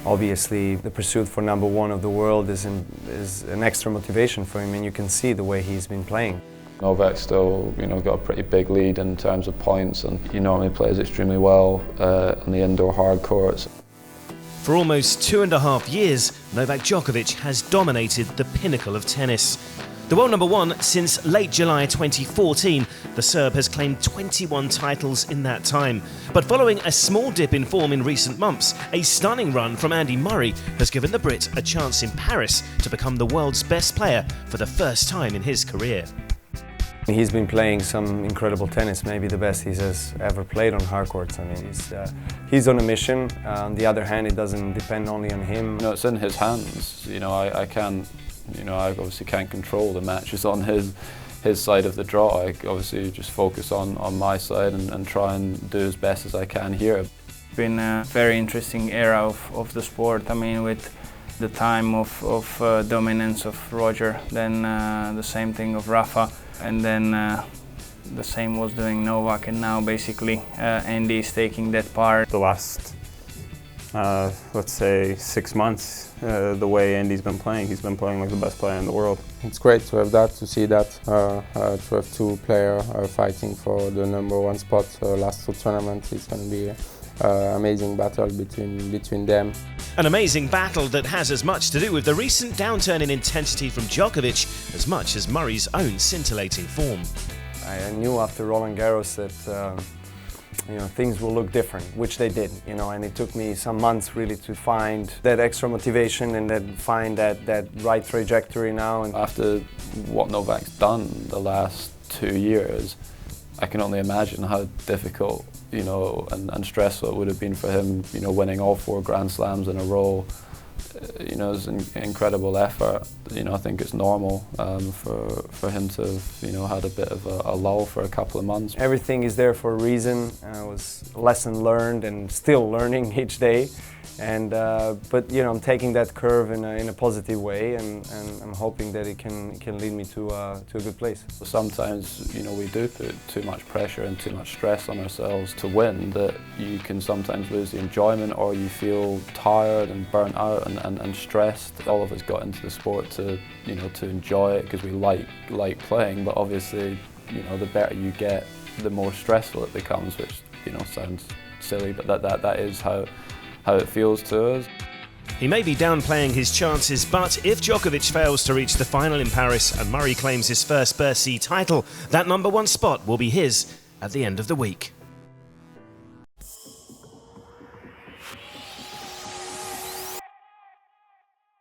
Obviously, the pursuit for #1 of the world is an extra motivation for him, and you can see the way he's been playing. Novak's still, got a pretty big lead in terms of points, and he normally plays extremely well on the indoor hard courts. For almost 2.5 years, Novak Djokovic has dominated the pinnacle of tennis. The world #1 since late July 2014, the Serb has claimed 21 titles in that time. But following a small dip in form in recent months, a stunning run from Andy Murray has given the Brit a chance in Paris to become the world's best player for the first time in his career. He's been playing some incredible tennis, maybe the best he has ever played on hard courts. I mean, he's on a mission. On the other hand, it doesn't depend only on him. It's in his hands. I can't. I obviously can't control the matches on his side of the draw. I obviously just focus on my side and try and do as best as I can here. It's been a very interesting era of the sport. I mean, with the time of dominance of Roger, then the same thing of Rafa, and then the same was doing Novak, and now basically Andy is taking that part. The last, let's say, 6 months, the way Andy's been playing, he's been playing like the best player in the world. It's great to have that, to see that, to have two players fighting for the #1 spot. Last two tournaments, it's going to be an amazing battle between them. An amazing battle that has as much to do with the recent downturn in intensity from Djokovic as much as Murray's own scintillating form. I knew after Roland Garros that things will look different, which they did, and it took me some months really to find that extra motivation and then find that right trajectory now. And after what Novak's done the last 2 years, I can only imagine how difficult, and stressful it would have been for him, winning all 4 Grand Slams in a row. It's an incredible effort. I think it's normal for him to have, had a bit of a lull for a couple of months. Everything is there for a reason. It was a lesson learned and still learning each day. But I'm taking that curve in a positive way, and I'm hoping that it can lead me to a good place. Sometimes we do put too much pressure and too much stress on ourselves to win, that you can sometimes lose the enjoyment, or you feel tired and burnt out and stressed. All of us got into the sport to enjoy it because we like playing, but obviously the better you get, the more stressful it becomes, which sounds silly, but that is how it feels to us. He may be downplaying his chances, but if Djokovic fails to reach the final in Paris and Murray claims his first Bercy title, that #1 spot will be his at the end of the week.